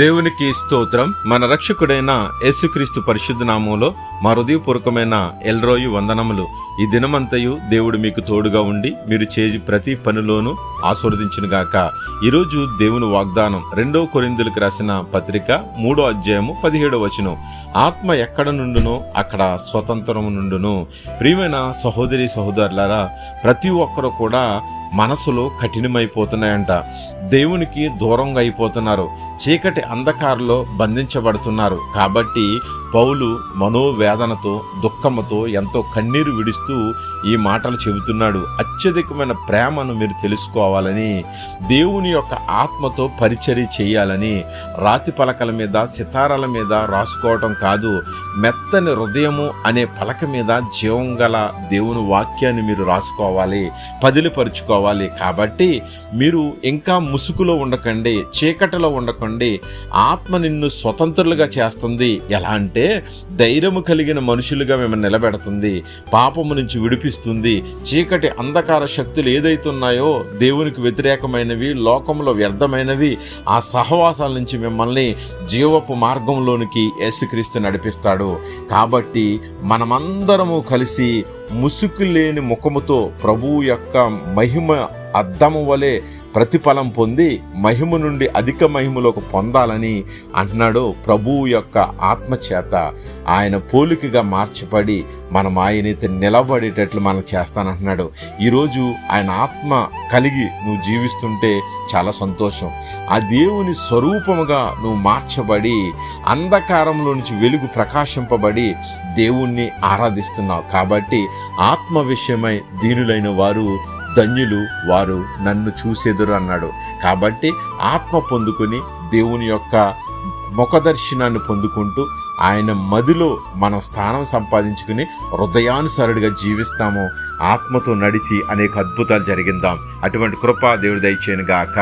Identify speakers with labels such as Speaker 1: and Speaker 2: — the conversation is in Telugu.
Speaker 1: దేవునికి స్తోత్రం. మన రక్షకుడైన యేసుక్రీస్తు పరిశుద్ధ నామములో మా హృదయపూర్వకమైన ఎల్రోయి వందనములు. ఈ దినమంతయు దేవుడు మీకు తోడుగా ఉండి మీరు చేసి ప్రతి పనిలోనూ ఆశీర్వదించునుగాక. ఈరోజు దేవుని వాగ్దానం 2 కొరింథీయులకు రాసిన పత్రిక 3వ అధ్యాయము 17వ వచనం. ఆత్మ ఎక్కడ నుండునో అక్కడ స్వతంత్రము నుండును. ప్రియమైన సహోదరి సహోదరులారా, ప్రతి ఒక్కరు కూడా మనసులో కఠినమైపోతున్నాయంట. దేవునికి దూరంగా అయిపోతున్నారు. చీకటి అంధకారంలో బంధించబడుతున్నారు. కాబట్టి పౌలు మనోవేదనతో దుఃఖముతో ఎంతో కన్నీరు విడుస్తూ ఈ మాటలు చెబుతున్నాడు. అత్యధికమైన ప్రేమను మీరు తెలుసుకోవాలని, దేవుని యొక్క ఆత్మతో పరిచర్య చేయాలని, రాతి పలకల మీద సితారాల మీద రాసుకోవటం కాదు, మెత్తని హృదయము అనే పలక మీద జీవం గల దేవుని వాక్యాన్ని మీరు రాసుకోవాలి, పదిలిపరుచుకోవాలి. కాబట్టి మీరు ఇంకా ముసుగులో ఉండకండి, చీకటిలో ఉండకండి. ఆత్మ నిన్ను స్వతంత్రులుగా చేస్తుంది. ఎలా అంటే ధైర్యము కలిగిన మనుషులుగా మిమ్మల్ని నిలబెడుతుంది, పాపము నుంచి విడిపిస్తుంది. చీకటి అంధకార శక్తులు ఏదైతున్నాయో దేవునికి వ్యతిరేకమైనవి, లోకంలో వ్యర్థమైనవి, ఆ సహవాసాల నుంచి మిమ్మల్ని జీవపు మార్గంలోనికి యేసుక్రీస్తు నడిపిస్తాడు. కాబట్టి మనమందరము కలిసి ముసుగు లేని ముఖముతో ప్రభువు యొక్క మహిమ అద్దము వలె ప్రతిఫలం పొంది మహిమ నుండి అధిక మహిమలోకి పొందాలని అంటున్నాడు. ప్రభువు యొక్క ఆత్మచేత ఆయన పోలికగా మార్చబడి మనం ఆయనైతే నిలబడేటట్లు మనం చేస్తానంటున్నాడు. ఈరోజు ఆయన ఆత్మ కలిగి నువ్వు జీవిస్తుంటే చాలా సంతోషం. ఆ దేవుని స్వరూపముగా నువ్వు మార్చబడి అంధకారంలో నుంచి వెలుగు ప్రకాశింపబడి దేవుణ్ణి ఆరాధిస్తున్నావు. కాబట్టి ఆత్మ విషయమై దీనులైన వారు ధన్యులు, వారు నన్ను చూసేదురు అన్నాడు. కాబట్టి ఆత్మ పొందుకొని దేవుని యొక్క ముఖదర్శనాన్ని పొందుకుంటూ ఆయన మదిలో మనం స్థానం సంపాదించుకుని హృదయానుసారుడిగా జీవిస్తాము. ఆత్మతో నడిచి అనేక అద్భుతాలు జరిగిందాం. అటువంటి కృప దేవుడు దయచేయను గాక.